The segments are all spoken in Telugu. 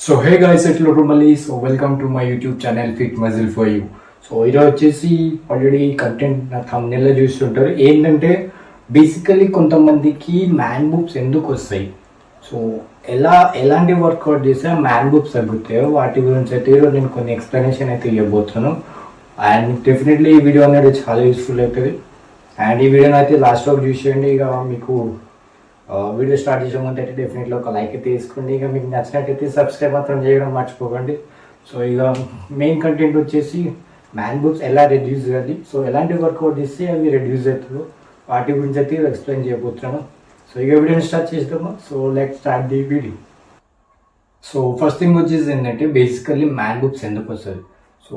సో హే గైస్ ఎట్లా మళ్ళీ so welcome to my YouTube channel fit muscle for you. So ఈరోజు వచ్చేసి ఆల్రెడీ కంటెంట్ నా థంబ్నెయిల్లో చూస్తుంటారు. ఏంటంటే బేసికలీ కొంతమందికి మ్యాన్ బూబ్స్ ఎందుకు వస్తాయి, సో ఎలాంటి వర్కౌట్ చేస్తే మ్యాన్ బూబ్స్ తగ్గుతాయో వాటి గురించి అయితే ఈరోజు నేను కొన్ని ఎక్స్ప్లెనేషన్ అయితే ఇవ్వబోతున్నాను. అండ్ డెఫినెట్లీ ఈ వీడియో అనేది చాలా యూస్ఫుల్ అవుతుంది. అండ్ ఈ వీడియోని అయితే లాస్ట్ వరకు చూసేయండి. ఇక మీకు వీడియో స్టార్ట్ చేసే ముందు అయితే డెఫినెట్లీ ఒక లైక్ అయితే తీసుకోండి. ఇక మీకు నచ్చినట్టయితే సబ్స్క్రైబ్ మాత్రం చేయడం మర్చిపోకండి. సో ఇక మెయిన్ కంటెంట్ వచ్చేసి మ్యాన్ బూబ్స్ ఎలా రెడ్యూస్ చేయాలి, సో ఎలాంటి వర్కౌట్ చేస్తే అవి రెడ్యూస్ అవుతారు వాటి గురించి అయితే ఎక్స్ప్లెయిన్ చేయబోతున్నాను. సో ఇక వీడియోని స్టార్ట్ చేస్తాము. So let start the video. So first thing వచ్చేసి ఏంటంటే బేసికల్లీ మ్యాన్ బూబ్స్ ఎందుకు వస్తుంది. సో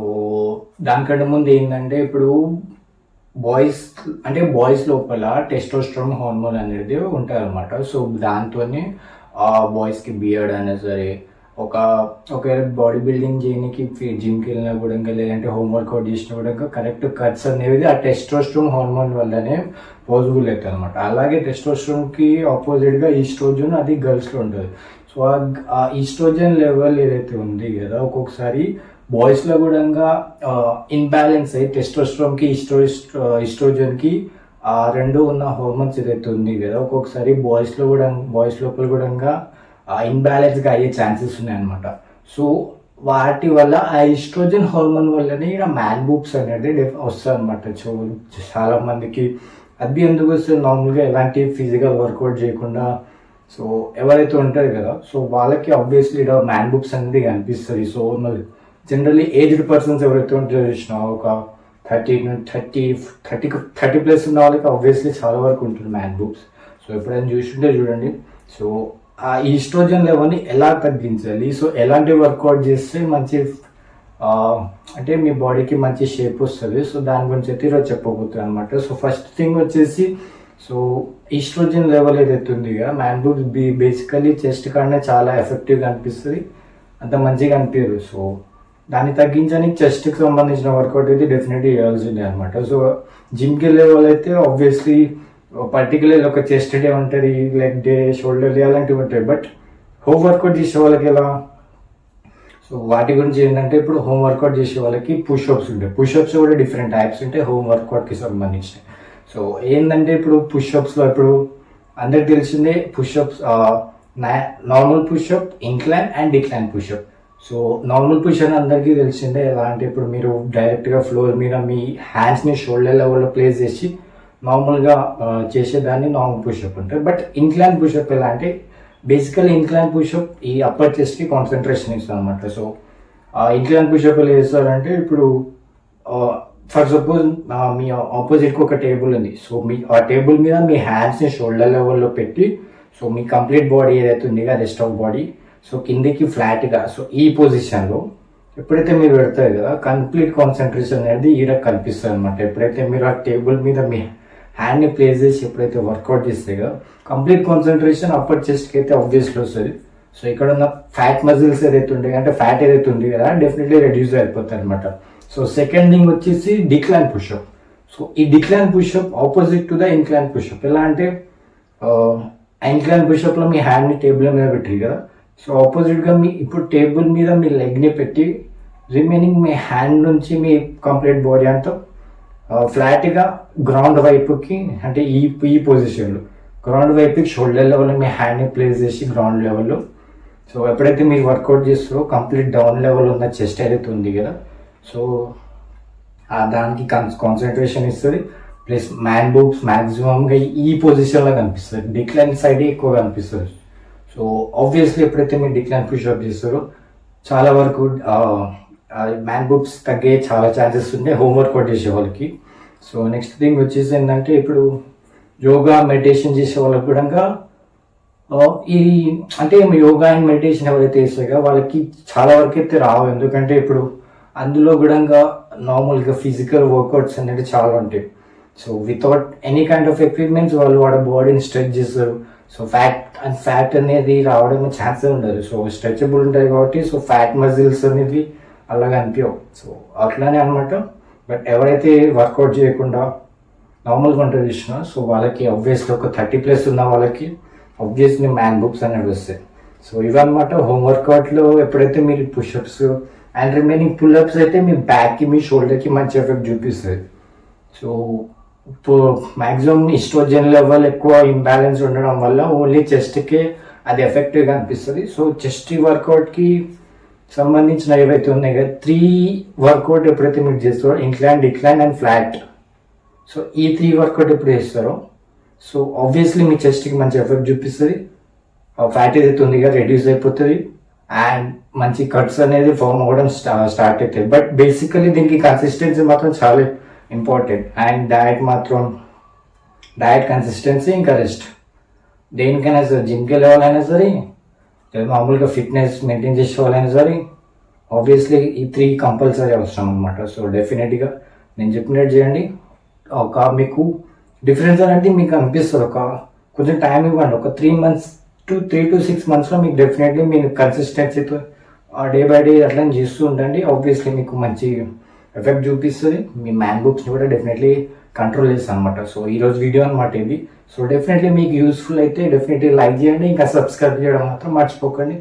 దానికంటే ముందు ఏంటంటే ఇప్పుడు బాయ్స్ లోపల టెస్టోస్టెరాన్ హార్మోన్ అనేది ఉంటుంది అనమాట. సో దాంతోనే బాయ్స్కి బియర్డ్ అయినా సరే, ఒకవేళ బాడీ బిల్డింగ్ చేయడానికి జిమ్కి వెళ్ళినా కూడా లేదంటే హోమ్ వర్కౌట్ చేసినా కూడా కరెక్ట్ కట్స్ అనేది ఆ టెస్టోస్టెరాన్ హార్మోన్ వల్లనే పాసిబుల్ అవుతుంది అనమాట. అలాగే టెస్టోస్టెరాన్కి ఆపోజిట్గా ఈస్ట్రోజన్ అది గర్ల్స్లో ఉంటుంది. సో ఆ ఈస్ట్రోజన్ లెవెల్ ఏదైతే ఉంది కదా, ఒక్కొక్కసారి బాయ్స్లో కూడా ఇన్బ్యాలెన్స్ అయ్యి టెస్టోస్టెరాన్కి ఈస్ట్రోజన్కి రెండు ఉన్న హార్మోన్స్ ఏదైతే ఉంది కదా, ఒక్కొక్కసారి బాయ్స్ లోపల కూడా ఇన్బ్యాలెన్స్గా అయ్యే ఛాన్సెస్ ఉన్నాయి అనమాట. సో వాటి వల్ల ఆ ఈస్ట్రోజన్ హార్మోన్ వల్లనే ఇక్కడ మ్యాన్ బూబ్స్ అనేది వస్తుంది అనమాట. సో చాలా మందికి అది ఎందుకు వస్తుంది, నార్మల్గా ఎలాంటి ఫిజికల్ వర్కౌట్ చేయకుండా సో ఎవరైతే ఉంటారు కదా, సో వాళ్ళకి ఆబ్వియస్లీ ఇక్కడ మ్యాన్ బూబ్స్ అనేది కనిపిస్తుంది. సో జనరల్లీ ఏజ్డ్ పర్సన్స్ ఎవరైతే ఉంటారో చూసినా ఒక 30 ప్లస్ ఉన్న వాళ్ళకి ఆబ్వియస్లీ చాలా వరకు ఉంటుంది మ్యాన్ బూబ్స్. సో ఎప్పుడైనా చూస్తుంటే చూడండి. సో ఆ ఈస్ట్రోజన్ లెవెల్ని ఎలా తగ్గించాలి, సో ఎలాంటి వర్కౌట్ చేస్తే మంచి అంటే మీ బాడీకి మంచి షేప్ వస్తుంది, సో దాని గురించి అయితే ఈరోజు చెప్పబోతుంది అనమాట. సో ఫస్ట్ థింగ్ వచ్చేసి సో ఈస్ట్రోజన్ లెవెల్ ఏదైతే ఉంది కదా, మ్యాన్ బూబ్స్ బేసికలీ చెస్ట్ కన్నా చాలా ఎఫెక్టివ్గా అనిపిస్తుంది, అంత మంచిగా అనిపించదు. సో దాన్ని తగ్గించడానికి చెస్ట్కి సంబంధించిన వర్కౌట్ అయితే డెఫినెట్లీ చేయాల్సిందే అనమాట. సో జిమ్కి వెళ్ళే వాళ్ళు అయితే ఆబ్వియస్లీ పర్టికులర్ ఒక చెస్ట్ డే ఉంటుంది, లెగ్ డే, షోల్డర్ డే అలాంటివి ఉంటాయి. బట్ హోమ్ వర్కౌట్ చేసే వాళ్ళకి ఎలా, సో వాటి గురించి ఏంటంటే ఇప్పుడు హోమ్ వర్కౌట్ చేసే వాళ్ళకి పుషప్స్ ఉంటాయి. పుషప్స్ కూడా డిఫరెంట్ టైప్స్ ఉంటాయి హోమ్ వర్కౌట్కి సంబంధించినవి. సో ఏంటంటే ఇప్పుడు పుషప్స్లో ఇప్పుడు అందరికి తెలిసిందే pushups normal pushup, incline and decline pushup. So normal pushup అందరికీ తెలిసిందే. ఎలా అంటే ఇప్పుడు మీరు డైరెక్ట్గా ఫ్లోర్ మీద మీ హ్యాండ్స్ని షోల్డర్ లెవెల్లో ప్లేస్ చేసి నార్మల్గా చేసేదాన్ని నార్మల్ పుషప్ ఉంటుంది. బట్ ఇంక్లైన్ పుషప్ ఎలా అంటే బేసికల్లీ ఇంక్లైన్ పుషప్ ఈ అప్పర్ చెస్ట్కి కాన్సన్ట్రేషన్ ఇస్తుంది అనమాట. సో ఇంక్లైన్ పుషప్ ఎలా చేస్తారంటే ఇప్పుడు ఫర్ సపోజ్ మీ ఆపోజిట్కి ఒక టేబుల్ ఉంది. సో మీ ఆ టేబుల్ మీద మీ హ్యాండ్స్ని షోల్డర్ లెవెల్లో పెట్టి సో మీ కంప్లీట్ బాడీ ఏదైతే ఉంది కదా, రెస్ట్ ఆఫ్ బాడీ సో కిందికి ఫ్లాట్గా సో ఈ పొజిషన్లో ఎప్పుడైతే మీరు పెడతారు కదా, కంప్లీట్ కాన్సన్ట్రేషన్ అనేది ఈడ కనిపిస్తుంది అనమాట. ఎప్పుడైతే మీరు ఆ టేబుల్ మీద మీ హ్యాండ్ని ప్లేస్ చేసి ఎప్పుడైతే వర్కౌట్ చేస్తే కదా, కంప్లీట్ కాన్సన్ట్రేషన్ అప్పర్ చెస్ట్కి అయితే ఆబ్వియస్లీ వస్తుంది. సో ఇక్కడ ఉన్న ఫ్యాట్ మజిల్స్ ఏదైతే ఉంటాయి అంటే ఫ్యాట్ ఏదైతే ఉంది కదా డెఫినెట్లీ రెడ్యూస్ అయిపోతుంది అనమాట. సో సెకండ్ థింగ్ వచ్చేసి డిక్లైన్ పుషప్. సో ఈ decline pushup opposite to the incline pushup. ఎలా అంటే ఇంక్లైన్ పుషప్లో మీ హ్యాండ్ని టేబుల్ మీద పెట్టారు కదా, సో ఆపోజిట్గా మీ ఇప్పుడు టేబుల్ మీద మీ లెగ్ని పెట్టి రిమైనింగ్ మీ హ్యాండ్ నుంచి మీ కంప్లీట్ బాడీ అంతా ఫ్లాట్గా గ్రౌండ్ వైపుకి అంటే ఈ పొజిషన్లో గ్రౌండ్ వైపుకి షోల్డర్ లెవెల్లో మీ హ్యాండ్ని ప్లేస్ చేసి గ్రౌండ్ లెవెల్లో సో ఎప్పుడైతే మీరు వర్కౌట్ చేస్తారో కంప్లీట్ డౌన్ లెవెల్ ఉన్న చెస్ట్ ఏదైతే ఉంది కదా, సో దానికి కాన్సన్ట్రేషన్ ఇస్తుంది. ప్లస్ మ్యాన్ బూబ్స్ మ్యాక్సిమంగా ఈ పొజిషన్లో కనిపిస్తుంది, డిక్లైన్ సైడ్ ఎక్కువ కనిపిస్తుంది. సో ఆబ్వియస్లీ ఎప్పుడైతే మీరు డిక్లైన్ పుషప్ చేస్తారో చాలా వరకు మ్యాన్ బూబ్స్ తగ్గే చాలా ఛాన్సెస్ ఉంటాయి హోమ్ వర్కౌట్ చేసే వాళ్ళకి. సో నెక్స్ట్ థింగ్ వచ్చేసి ఏంటంటే ఇప్పుడు యోగా మెడిటేషన్ చేసే వాళ్ళకి కూడా ఈ అంటే యోగా అండ్ మెడిటేషన్ ఎవరైతే చేస్తారో వాళ్ళకి చాలా వరకు అయితే రావు. ఎందుకంటే ఇప్పుడు అందులో కూడా నార్మల్గా ఫిజికల్ వర్కౌట్స్ అనేది చాలా ఉంటాయి. So without any kind of equipments వాళ్ళు వాళ్ళ బాడీని స్ట్రెచ్ చేస్తారు. సో ఫ్యాట్ అనేది రావడం ఛాన్స్ ఉండదు. సో స్ట్రెచబుల్ ఉంటాయి కాబట్టి సో ఫ్యాట్ మజిల్స్ అనేది అలాగే అనిపించవు. సో అట్లానే అనమాట. బట్ ఎవరైతే వర్కౌట్ చేయకుండా నార్మల్గా ఉంటుంది చూసినా సో వాళ్ళకి ఆబ్వియస్లీ ఒక 30 ప్లస్ ఉన్న వాళ్ళకి ఆబ్వియస్లీ మ్యాన్ బూబ్స్ అనేవి వస్తాయి. సో ఇవన్నమాట హోమ్ వర్కౌట్లో ఎప్పుడైతే మీరు పుషప్స్ అండ్ రిమైనింగ్ పుల్అప్స్ అయితే మీ బ్యాక్కి మీ షోల్డర్కి మంచి ఎఫెక్ట్ చూపిస్తుంది. సో ఇప్పుడు మ్యాక్సిమం ఈస్ట్రోజన్ లెవెల్ ఎక్కువ ఇంబ్యాలెన్స్ ఉండడం వల్ల ఓన్లీ చెస్ట్కే అది ఎఫెక్టివ్గా అనిపిస్తుంది. సో చెస్ట్ వర్కౌట్కి సంబంధించిన ఏవైతే ఉన్నాయి కదా 3 వర్కౌట్ ఎప్పుడైతే మీరు చేస్తారో incline, decline and flat, so ఈ 3 వర్కౌట్ ఎప్పుడు చేస్తారో సో ఆబ్వియస్లీ మీ చెస్ట్కి మంచి ఎఫెక్ట్ చూపిస్తుంది. ఫ్యాట్ ఏదైతే ఉందిగా రెడ్యూస్ అయిపోతుంది అండ్ మంచి కట్స్ అనేది ఫామ్ అవ్వడం స్టార్ట్ అవుతాయి. బట్ బేసికలీ దీనికి కన్సిస్టెన్సీ మాత్రం చాలా ఇంపార్టెంట్. అండ్ డయట్ కన్సిస్టెన్సీ ఇంకా రెస్ట్. దేనికైనా సరే, జిమ్కి వెళ్ళే వాళ్ళైనా సరే, లేదా మామూలుగా ఫిట్నెస్ మెయింటైన్ చేసే వాళ్ళైనా సరే, ఆబ్వియస్లీ ఈ 3 కంపల్సరీ అవసరం అనమాట. సో డెఫినెట్గా నేను చెప్పినట్టు చేయండి. ఒక మీకు డిఫరెన్స్ అనేది మీకు అనిపిస్తుంది. కొంచెం టైం ఇవ్వండి. ఒక 3 months to 3 to 6 monthsలో మీకు డెఫినెట్లీ మీరు కన్సిస్టెన్సీతో డే బై డే అట్లా చేస్తూ ఉండండి. ఆబ్వియస్లీ మీకు మంచి ఎఫెక్ట్ చూపిస్తుంది. మీ మ్యాన్ బుక్స్ని కూడా డెఫినెట్లీ కంట్రోల్ చేస్తాను అనమాట. సో ఈరోజు వీడియో అనమాట ఇది. సో డెఫినెట్లీ మీకు యూస్ఫుల్ అయితే డెఫినెట్లీ లైక్ చేయండి, ఇంకా సబ్స్క్రైబ్ చేయడం మాత్రం మర్చిపోకండి.